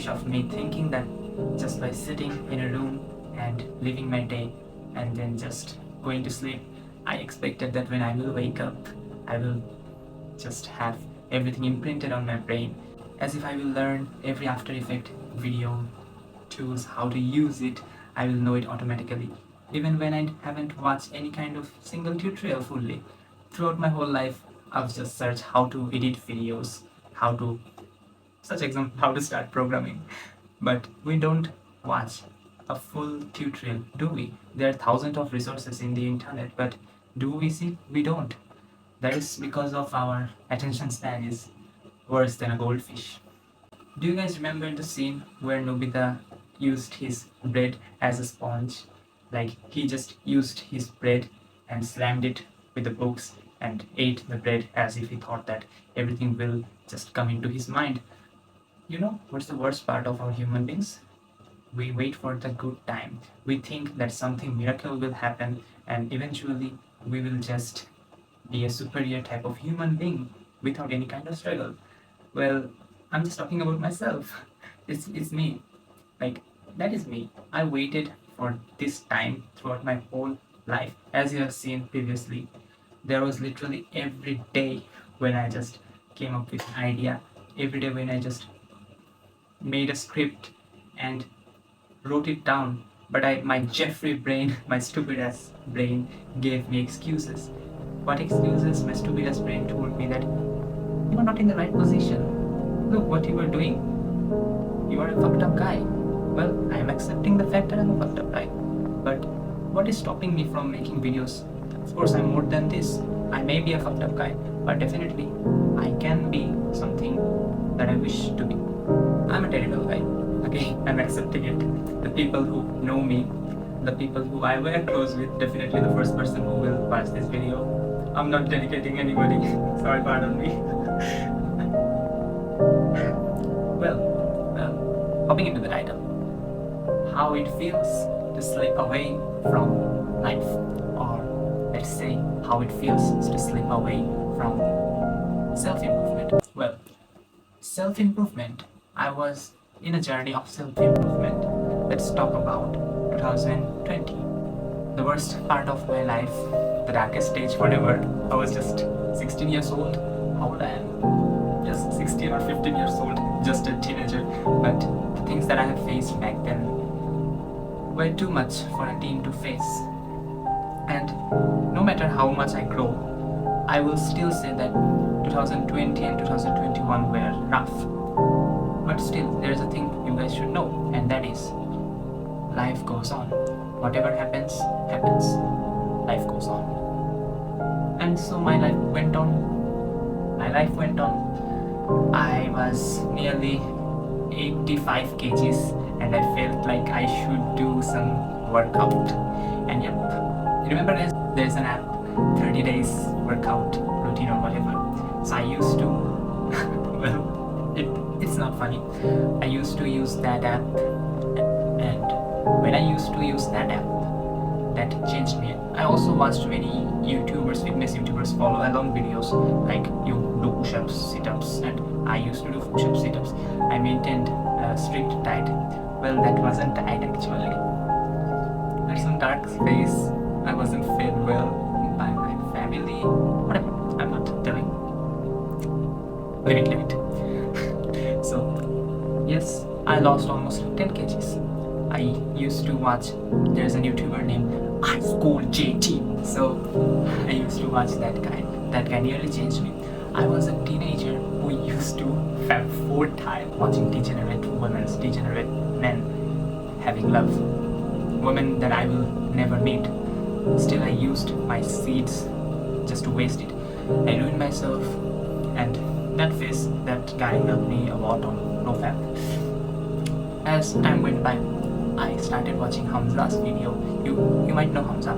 foolish of me thinking that just by sitting in a room and living my day and then just going to sleep, I expected that when I will wake up, I will just have everything imprinted on my brain, as if I will learn every After Effect video tools, how to use it. I will know it automatically, even when I haven't watched any kind of single tutorial fully. Throughout my whole life, I've just searched how to edit videos, how to, such example, how to start programming. But we don't watch a full tutorial, do we? There are thousands of resources in the internet, but do we see? We don't. That is because of our attention span is worse than a goldfish. Do you guys remember the scene where Nobita used his bread as a sponge? Like, he just used his bread and slammed it with the books and ate the bread as if he thought that everything will just come into his mind. You know what's the worst part of our human beings? We wait for the good time. We think that something miracle will happen and eventually we will just be a superior type of human being without any kind of struggle. Well, I'm just talking about myself. It's me. Like, that is me. I waited for this time throughout my whole life. As you have seen previously, there was literally every day when I just came up with an idea. Every day when I just made a script and wrote it down. But my Jeffrey brain, my stupid ass brain, gave me excuses. What excuses? My stupid ass brain told me that you are not in the right position. Look what you are doing. You are a fucked up guy. Well, I am accepting the fact that I'm a fucked up guy. But what is stopping me from making videos? Of course, I'm more than this. I may be a fucked up guy, but definitely I can be something that I wish to be. I'm a terrible guy. Okay, I'm accepting it. The people who know me, the people who I were close with, definitely the first person who will watch this video. I'm not dedicating anybody. Sorry, pardon me. Well, hopping into the title. How it feels to slip away from life, or let's say how it feels to slip away from self-improvement. Well, self-improvement, I was in a journey of self-improvement. Let's talk about 2020, the worst part of my life, the darkest stage forever. I was just 16 years old. How old I am? Just 16 or 15 years old, just a teenager. But the things that I have faced back then were too much for a teen to face. And no matter how much I grow, I will still say that 2020 and 2021 were rough. But still, there's a thing you guys should know, and that is life goes on. Whatever happens, happens. Life goes on. And so my life went on. I was nearly 85 kgs and I felt like I should do some workout. And yep, remember guys, there's an app, 30 days workout routine or whatever. So I used to, well, it's not funny. I used to use that app, and when I used to use that app, that changed me. I also watched many YouTubers, fitness YouTubers follow along videos like you do push-ups, sit-ups, and I used to do push-ups, sit-ups. I maintained a strict diet. Well, that wasn't diet actually. There's some dark space. I wasn't fed well by my family. Whatever. I'm not telling. Leave it. So, yes, I lost almost 10 kgs. I used to watch, there's a YouTuber named I School JT. So I used to watch that guy. That guy nearly changed me. I was a teenager who used to have 4 times watching degenerate women, degenerate men having love. Women that I will never meet. Still, I used my seeds just to waste it. I ruined myself, and that phase, that guy helped me a lot on NoFap. As time went by, I started watching Hamza's video. You might know Hamza.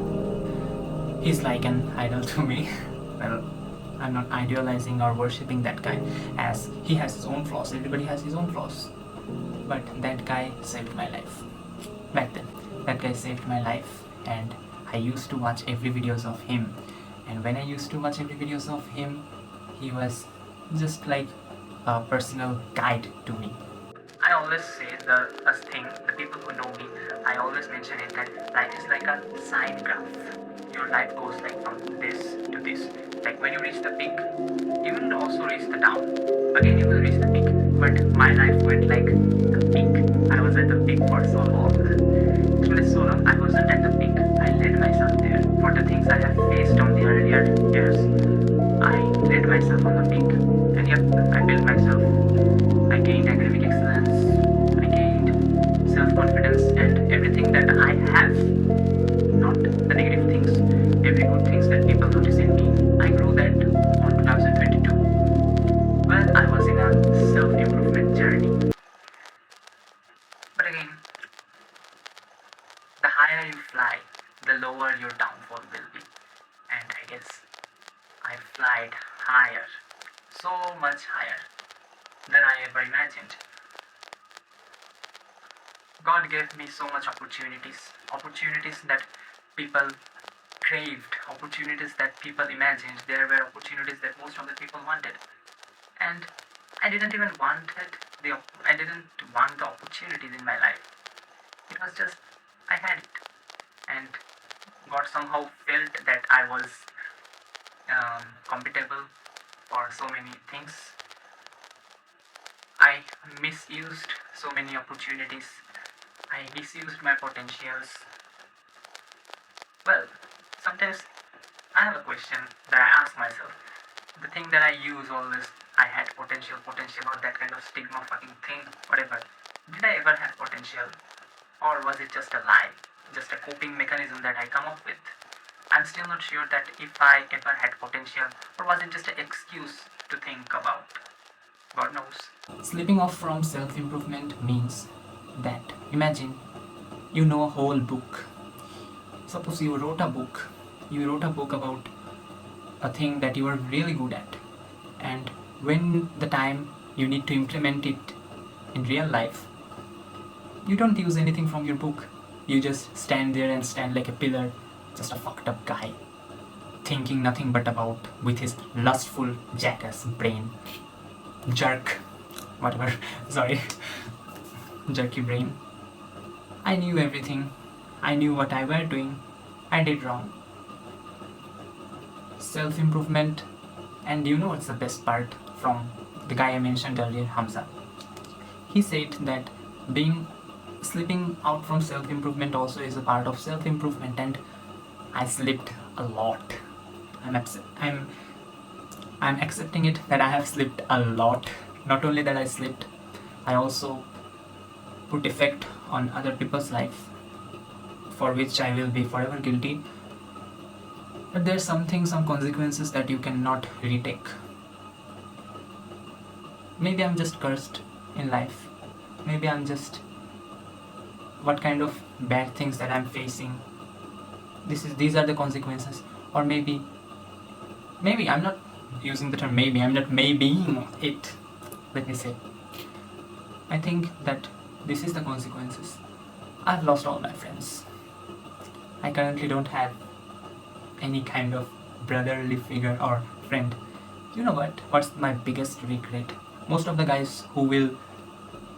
He's like an idol to me. Well, I'm not idealizing or worshipping that guy, as he has his own flaws. Everybody has his own flaws. But that guy saved my life. Back then, that guy saved my life, and I used to watch every videos of him. And when I used to watch every videos of him, he was just like a personal guide to me. I I always say a thing, the people who know me, I always mention it that life is like a sine graph. Your life goes like from this to this. Like when you reach the peak, you will also reach the down. Again, you will reach the peak. But my life went like the peak. I was at the peak for so long. Actually, so long. I wasn't at the peak. I led myself there. For the things I have faced on the earlier years, I led myself on the peak. And yep, I built myself. I gained academic excellence. I gained self-confidence and everything that I have. Not the negative things, every good things that people notice in me. I grew that on 2022. Well, I was in a self-improvement journey. But again, the higher you fly, the lower your downfall will be. And I guess I flied higher, so much higher than I ever imagined. God gave me so much opportunities that people craved, opportunities that people imagined. There were opportunities that most of the people wanted, and I didn't even wanted I didn't want the opportunities in my life. It was just I had it, and God somehow felt that I was compatible for so many things. I misused so many opportunities. I misused my potentials. Well, sometimes I have a question that I ask myself. The thing that I use always, I had potential, or that kind of stigma fucking thing, whatever. Did I ever have potential? Or was it just a lie? Just a coping mechanism that I come up with? I'm still not sure that if I ever had potential, or was it just an excuse to think about? God knows. Slipping off from self improvement means that imagine you know a whole book. Suppose you wrote a book about a thing that you are really good at, and when the time you need to implement it in real life, you don't use anything from your book. You just stand there and stand like a pillar, just a fucked up guy, thinking nothing but about with his lustful jackass brain. Jerk. Whatever. Sorry. Jerky brain. I knew everything. I knew what I were doing. I did wrong. Self improvement. And you know what's the best part from the guy I mentioned earlier, Hamza? He said that being slipping out from self improvement also is a part of self improvement, and I slipped a lot. I'm I'm accepting it that I have slipped a lot. Not only that I slipped, I also put effect on other people's life, for which I will be forever guilty. But there's something, some consequences that you cannot retake. Maybe I'm just cursed in life. Maybe I'm just what kind of bad things that I'm facing. These are the consequences. Or maybe I'm not using the term maybe, I'm not maybeing it. Let me say. I think that this is the consequences. I've lost all my friends. I currently don't have any kind of brotherly figure or friend. You know what? What's my biggest regret? Most of the guys who will,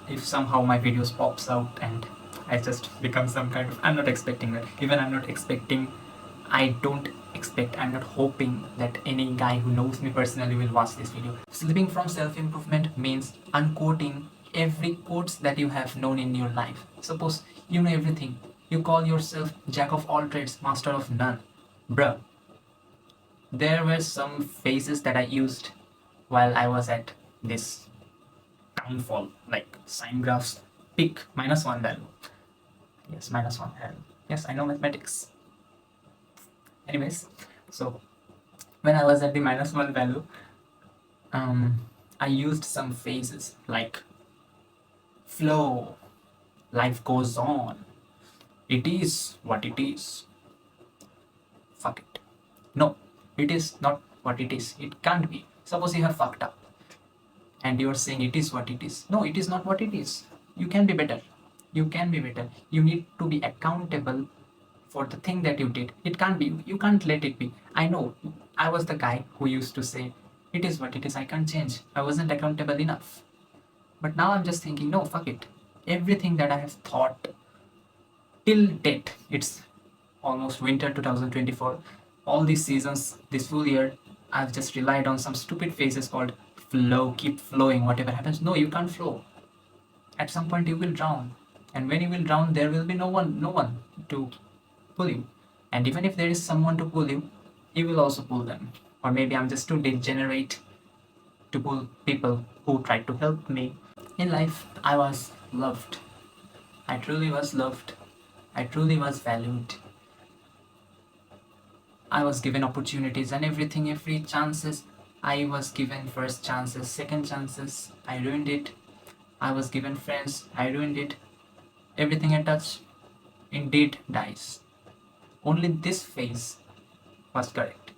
if somehow my videos pops out and I just become some kind of, I'm not expecting that. Even I'm not expecting, I'm not hoping that any guy who knows me personally will watch this video. Slipping from self-improvement means unquoting every quotes that you have known in your life. Suppose you know everything. You call yourself jack of all trades, master of none. Bruh, there were some phases that I used while I was at this downfall, like sine graphs, peak, -1 value. Yes, -1 value. Yes, I know mathematics. Anyways, so when I was at the -1 value, I used some phases like flow, life goes on, it is what it is. Fuck it. No, it is not what it is. It can't be. Suppose you have fucked up and you are saying it is what it is. No, it is not what it is. You can be better. You can be better. You need to be accountable for the thing that you did. It can't be. You can't let it be. I know. I was the guy who used to say, it is what it is. I can't change. I wasn't accountable enough. But now I'm just thinking, no, fuck it. Everything that I have thought till date, it's almost winter 2024. All these seasons, this full year, I've just relied on some stupid phrases called flow, keep flowing, whatever happens. No, you can't flow. At some point, you will drown. And when you will drown, there will be no one to pull you. And even if there is someone to pull you will also pull them. Or maybe I'm just too degenerate to pull people who tried to help me. In life, I was loved. I truly was loved. I truly was valued. I was given opportunities and everything, every chances. I was given first chances, second chances. I ruined it. I was given friends. I ruined it. Everything I touch indeed dies. Only this phase was correct.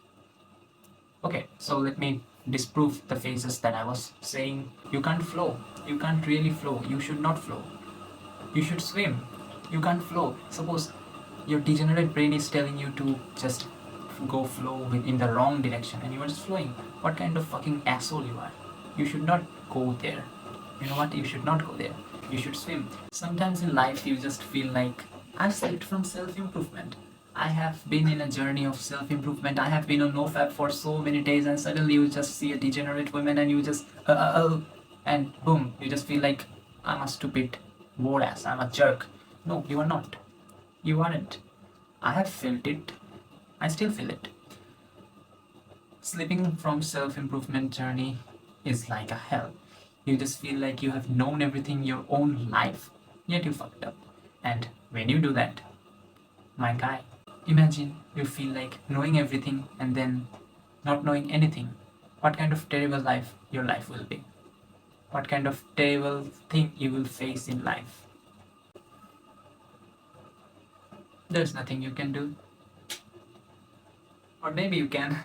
Okay, so let me disprove the phases that I was saying. You can't flow. You can't really flow. You should not flow. You should swim. You can't flow. Suppose your degenerate brain is telling you to just go flow in the wrong direction and you are just flowing. What kind of fucking asshole you are? You should not go there. You know what? You should not go there. You should swim. Sometimes in life you just feel like I've slipped from self improvement. I have been in a journey of self improvement. I have been on nofap for so many days, and suddenly you just see a degenerate woman and you just and boom, you just feel like I'm a stupid whore ass. I'm a jerk. No, you are not. You aren't. I have felt it. I still feel it. Slipping from self-improvement journey is like a hell. You just feel like you have known everything your own life, yet you fucked up. And when you do that, my guy, imagine you feel like knowing everything and then not knowing anything. What kind of terrible life your life will be? What kind of terrible thing you will face in life? There's nothing you can do. Or maybe you can.